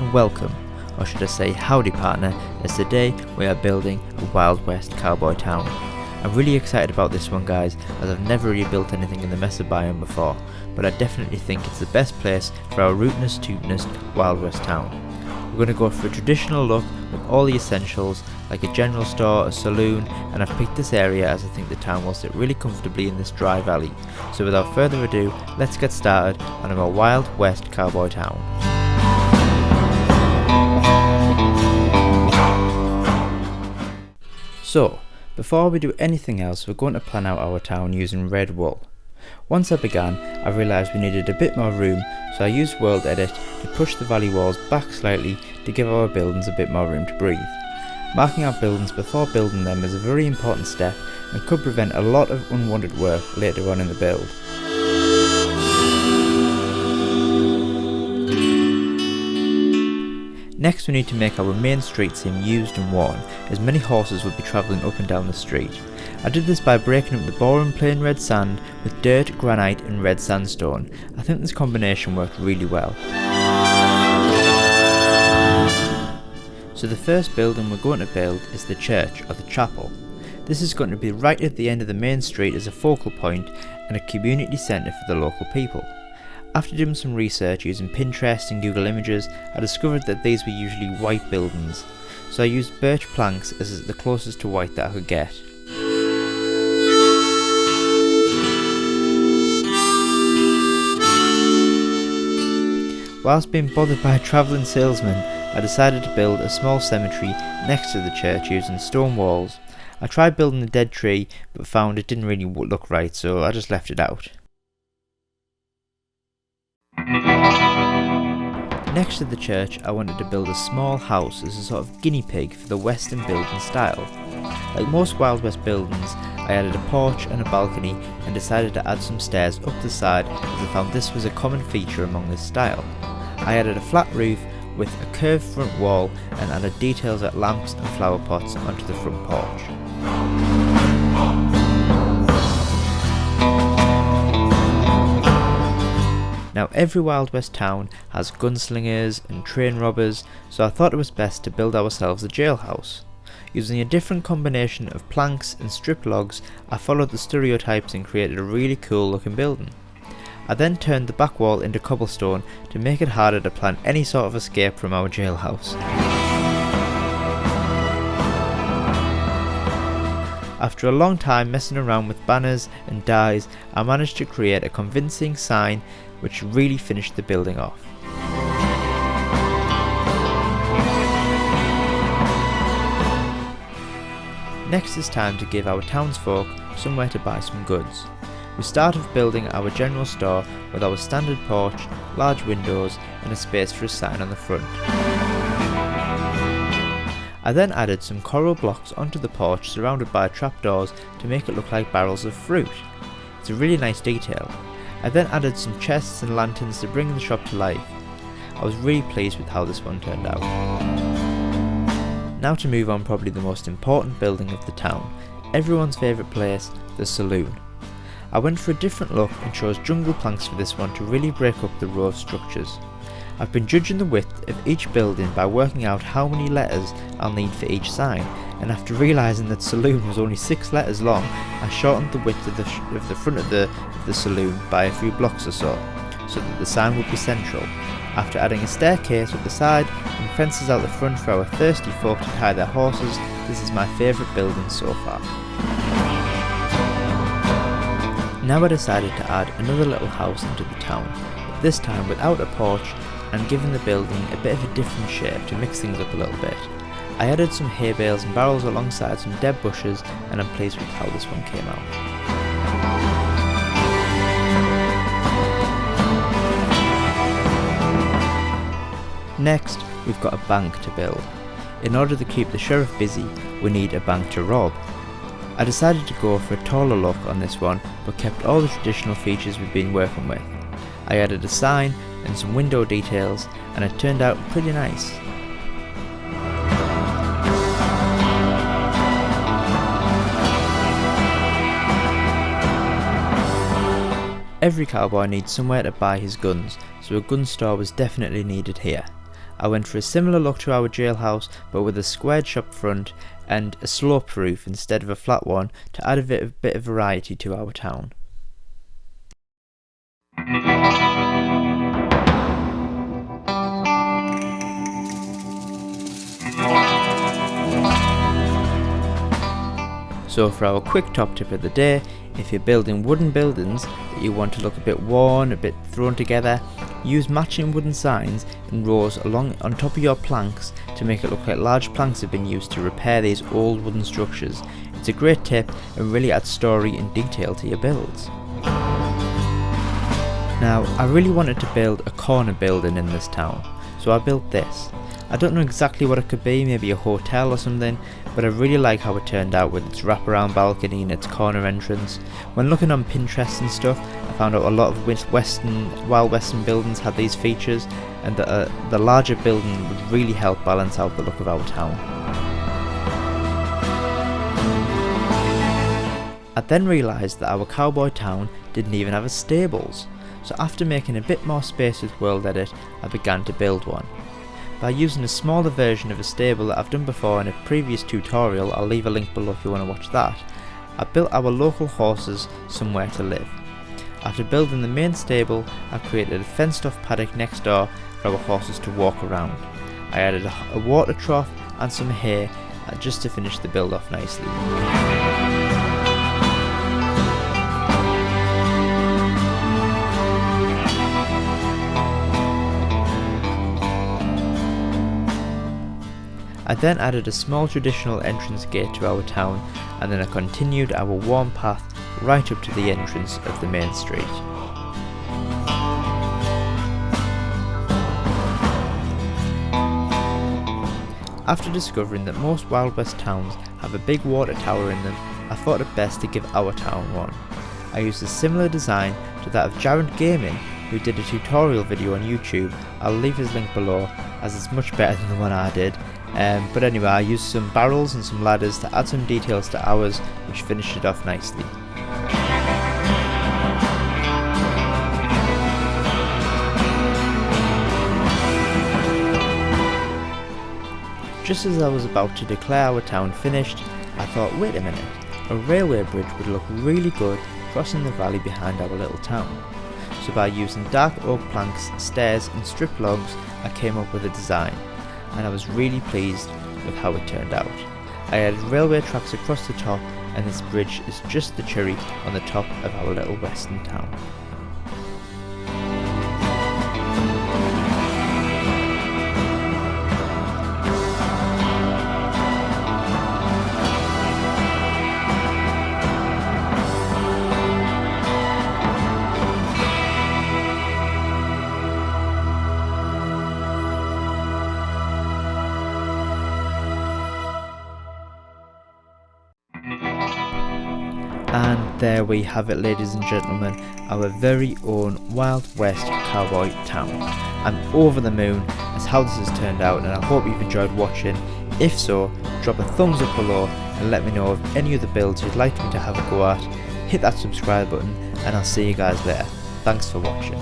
and welcome, or should I say howdy partner, as today we are building a Wild West cowboy town. I'm really excited about this one guys, as I've never really built anything in the mesa biome before, but I definitely think it's the best place for our rootinest tootinest Wild West town. We're going to go for a traditional look with all the essentials like a general store, a saloon, and I've picked this area as I think the town will sit really comfortably in this dry valley. So without further ado, let's get started on our Wild West cowboy town. So, before we do anything else, we're going to plan out our town using red wool. Once I began, I realised we needed a bit more room, so I used World Edit to push the valley walls back slightly to give our buildings a bit more room to breathe. Marking our buildings before building them is a very important step and could prevent a lot of unwanted work later on in the build. Next we need to make our main street seem used and worn, as many horses will be travelling up and down the street. I did this by breaking up the boring plain red sand with dirt, granite and red sandstone. I think this combination worked really well. So the first building we're going to build is the church, or the chapel. This is going to be right at the end of the main street as a focal point and a community centre for the local people. After doing some research using Pinterest and Google Images, I discovered that these were usually white buildings, so I used birch planks as the closest to white that I could get. Whilst being bothered by a travelling salesman, I decided to build a small cemetery next to the church using stone walls. I tried building a dead tree but found it didn't really look right, so I just left it out. Next to the church, I wanted to build a small house as a sort of guinea pig for the Western building style. Like most Wild West buildings, I added a porch and a balcony and decided to add some stairs up the side as I found this was a common feature among this style. I added a flat roof with a curved front wall and added details like lamps and flower pots onto the front porch. Now every Wild West town has gunslingers and train robbers, so I thought it was best to build ourselves a jailhouse. Using a different combination of planks and strip logs, I followed the stereotypes and created a really cool looking building. I then turned the back wall into cobblestone to make it harder to plan any sort of escape from our jailhouse. After a long time messing around with banners and dyes, I managed to create a convincing sign which really finished the building off. Next is time to give our townsfolk somewhere to buy some goods. We started building our general store with our standard porch, large windows and a space for a sign on the front. I then added some coral blocks onto the porch surrounded by trapdoors to make it look like barrels of fruit. It's a really nice detail. I then added some chests and lanterns to bring the shop to life. I was really pleased with how this one turned out. Now to move on probably the most important building of the town, everyone's favourite place, the saloon. I went for a different look and chose jungle planks for this one to really break up the row of structures. I've been judging the width of each building by working out how many letters I'll need for each sign, and after realising that saloon was only 6 letters long, I shortened the width of the front of the saloon by a few blocks or so that the sign would be central. After adding a staircase at the side and fences out the front for our thirsty folk to tie their horses, this is my favourite building so far. Now I decided to add another little house into the town, but this time without a porch and giving the building a bit of a different shape to mix things up a little bit. I added some hay bales and barrels alongside some dead bushes, and I'm pleased with how this one came out. Next, we've got a bank to build. In order to keep the sheriff busy, we need a bank to rob. I decided to go for a taller look on this one, but kept all the traditional features we've been working with. I added a sign and some window details, and it turned out pretty nice. Every cowboy needs somewhere to buy his guns, so a gun store was definitely needed here. I went for a similar look to our jailhouse, but with a squared shop front and a sloped roof instead of a flat one to add a bit of variety to our town. So for our quick top tip of the day, if you're building wooden buildings that you want to look a bit worn, a bit thrown together, use matching wooden signs in rows along on top of your planks to make it look like large planks have been used to repair these old wooden structures. It's a great tip and really adds story and detail to your builds. Now, I really wanted to build a corner building in this town, so I built this. I don't know exactly what it could be, maybe a hotel or something, but I really like how it turned out with its wraparound balcony and its corner entrance. When looking on Pinterest and stuff, I found out a lot of Wild Western buildings had these features, and that the larger building would really help balance out the look of our town. I then realised that our cowboy town didn't even have a stables, so after making a bit more space with World Edit, I began to build one. By using a smaller version of a stable that I've done before in a previous tutorial, I'll leave a link below if you want to watch that, I built our local horses somewhere to live. After building the main stable, I created a fenced off paddock next door for our horses to walk around. I added a water trough and some hay just to finish the build off nicely. I then added a small traditional entrance gate to our town, and then I continued our warm path right up to the entrance of the main street. After discovering that most Wild West towns have a big water tower in them, I thought it best to give our town one. I used a similar design to that of Jarrett Gaming, who did a tutorial video on YouTube. I'll leave his link below as it's much better than the one I did. But anyway, I used some barrels and some ladders to add some details to ours, which finished it off nicely. Just as I was about to declare our town finished, I thought, wait a minute, a railway bridge would look really good crossing the valley behind our little town. So by using dark oak planks, stairs and strip logs, I came up with a design, and I was really pleased with how it turned out. I added railway tracks across the top, and this bridge is just the cherry on the top of our little western town. And there we have it, ladies and gentlemen, our very own Wild West cowboy town. I'm over the moon as how this has turned out, and I hope you've enjoyed watching. If so, drop a thumbs up below and let me know of any other builds you'd like me to have a go at. Hit that subscribe button and I'll see you guys later. Thanks for watching.